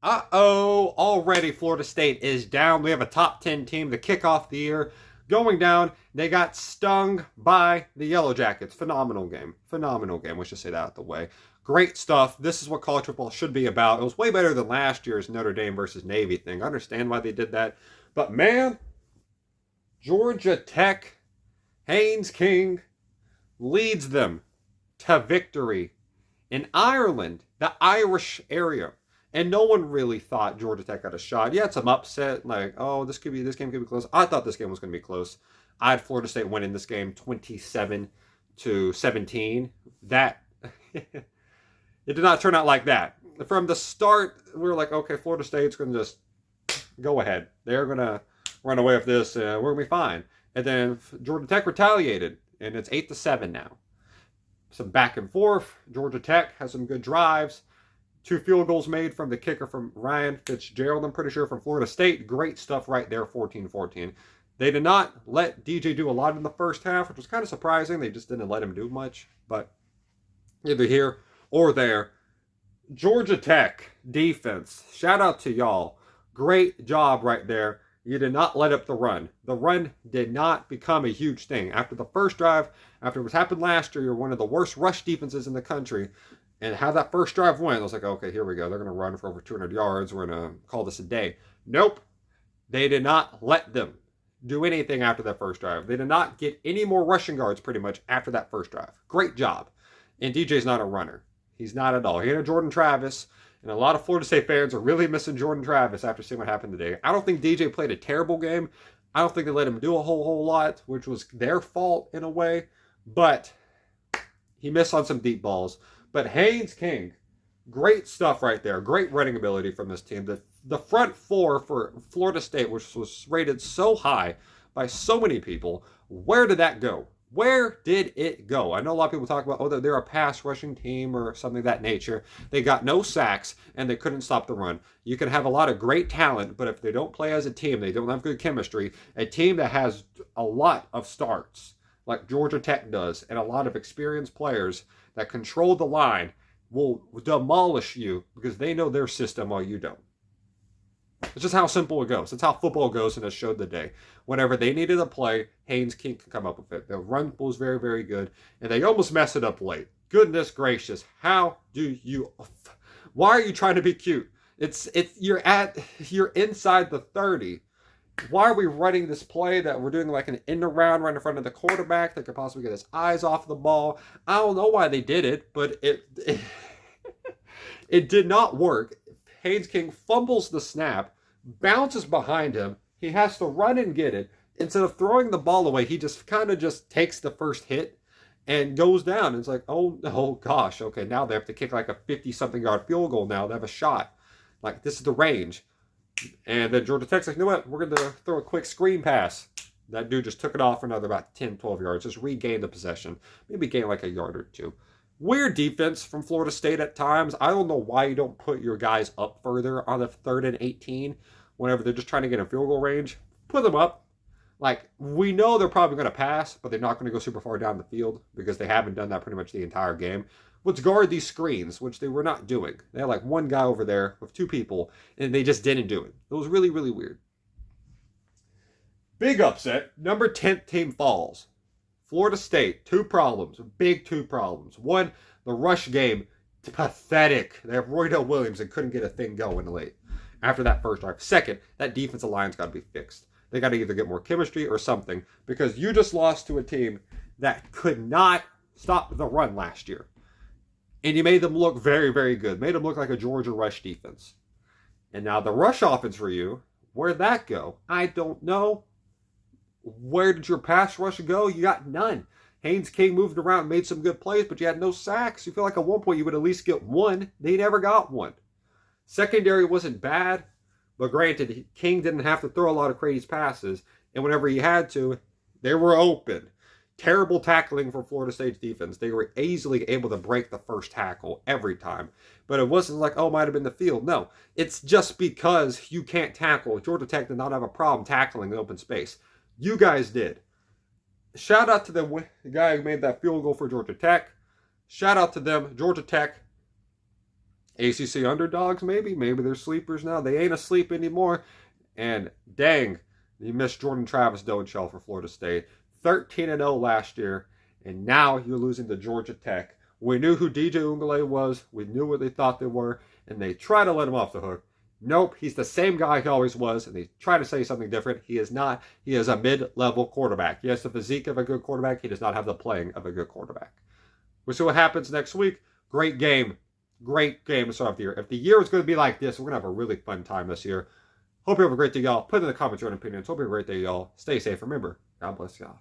Uh-oh, already Florida State is down. We have a top 10 team to kick off the year. Going down, they got stung by the Yellow Jackets. Phenomenal game. Phenomenal game. We should say that out the way. Great stuff. This is what college football should be about. It was way better than last year's Notre Dame versus Navy thing. I understand why they did that. But man, Georgia Tech, Haynes King leads them to victory in Ireland, the Irish area. And no one really thought Georgia Tech had a shot. You had some upset, like, oh, this game could be close. I thought this game was going to be close. I had Florida State winning this game 27-17. That it did not turn out like that. From the start, we were like, okay, Florida State's going to just go ahead. They're going to run away with this. We're going to be fine. And then Georgia Tech retaliated, and it's 8-7 now. Some back and forth. Georgia Tech has some good drives. 2 field goals made from the kicker from Ryan Fitzgerald, I'm pretty sure, from Florida State. Great stuff right there, 14-14. They did not let DJ do a lot in the first half, which was kind of surprising. They just didn't let him do much. But either here or there, Georgia Tech defense, shout out to y'all. Great job right there. You did not let up the run. The run did not become a huge thing. After the first drive, after what happened last year, you're one of the worst rush defenses in the country. And how that first drive went, I was like, okay, here we go. They're going to run for over 200 yards. We're going to call this a day. Nope. They did not let them do anything after that first drive. They did not get any more rushing yards pretty much after that first drive. Great job. And DJ's not a runner. He's not at all. He had a Jordan Travis, and a lot of Florida State fans are really missing Jordan Travis after seeing what happened today. I don't think DJ played a terrible game. I don't think they let him do a whole lot, which was their fault in a way. But he missed on some deep balls. But Haynes King, great stuff right there. Great running ability from this team. The front four for Florida State, which was rated so high by so many people, where did that go? Where did it go? I know a lot of people talk about, oh, they're a pass rushing team or something of that nature. They got no sacks, and they couldn't stop the run. You can have a lot of great talent, but if they don't play as a team, they don't have good chemistry, a team that has a lot of starts, like Georgia Tech does, and a lot of experienced players that control the line, will demolish you because they know their system while you don't. It's just how simple it goes. It's how football goes, and it showed the day. Whenever they needed a play, Haynes King can come up with it. The run was very, very good, and they almost messed it up late. Goodness gracious, how do you? Why are you trying to be cute? You're inside the 30. Why are we running this play that we're doing like an end around right in front of the quarterback that could possibly get his eyes off the ball? I don't know why they did it, but it did not work. Haynes King fumbles the snap, bounces behind him. He has to run and get it. Instead of throwing the ball away, he just kind of just takes the first hit and goes down. And it's like, oh gosh, okay, now they have to kick like a 50-something yard field goal now to have a shot. Like, this is the range. And then Georgia Tech's like, you know what? We're going to throw a quick screen pass. That dude just took it off for another about 10, 12 yards. Just regained the possession. Maybe gained like a yard or two. Weird defense from Florida State at times. I don't know why you don't put your guys up further on the 3rd and 18 whenever they're just trying to get in field goal range. Put them up. Like, we know they're probably going to pass, but they're not going to go super far down the field because they haven't done that pretty much the entire game. Let's guard these screens, which they were not doing. They had like one guy over there with 2 people, and they just didn't do it. It was really, really weird. Big upset. Number 10th team falls. Florida State, 2 problems. Big 2 problems. One, the rush game, pathetic. They have Roydell Williams and couldn't get a thing going late after that first drive. Second, that defensive line's got to be fixed. They got to either get more chemistry or something, because you just lost to a team that could not stop the run last year. And you made them look very, very good. Made them look like a Georgia rush defense. And now the rush offense for you, where'd that go? I don't know. Where did your pass rush go? You got none. Haynes King moved around, made some good plays, but you had no sacks. You feel like at one point you would at least get one. They never got one. Secondary wasn't bad, but granted, King didn't have to throw a lot of crazy passes. And whenever he had to, they were open. Terrible tackling for Florida State's defense. They were easily able to break the first tackle every time. But it wasn't like, oh, it might have been the field. No, it's just because you can't tackle. Georgia Tech did not have a problem tackling in open space. You guys did. Shout out to the guy who made that field goal for Georgia Tech. Shout out to them. Georgia Tech ACC underdogs, maybe. Maybe they're sleepers now. They ain't asleep anymore. And dang, you missed Jordan Travis Donchell for Florida State. 13-0 last year, and now you're losing to Georgia Tech. We knew who DJ Uiagalelei was. We knew what they thought they were, and they try to let him off the hook. Nope, he's the same guy he always was, and they try to say something different. He is not. He is a mid-level quarterback. He has the physique of a good quarterback. He does not have the playing of a good quarterback. We'll see what happens next week. Great game. Great game to start off the year. If the year is going to be like this, we're going to have a really fun time this year. Hope you have a great day, y'all. Put in the comments your own opinions. Hope you have a great day, y'all. Stay safe. Remember, God bless y'all.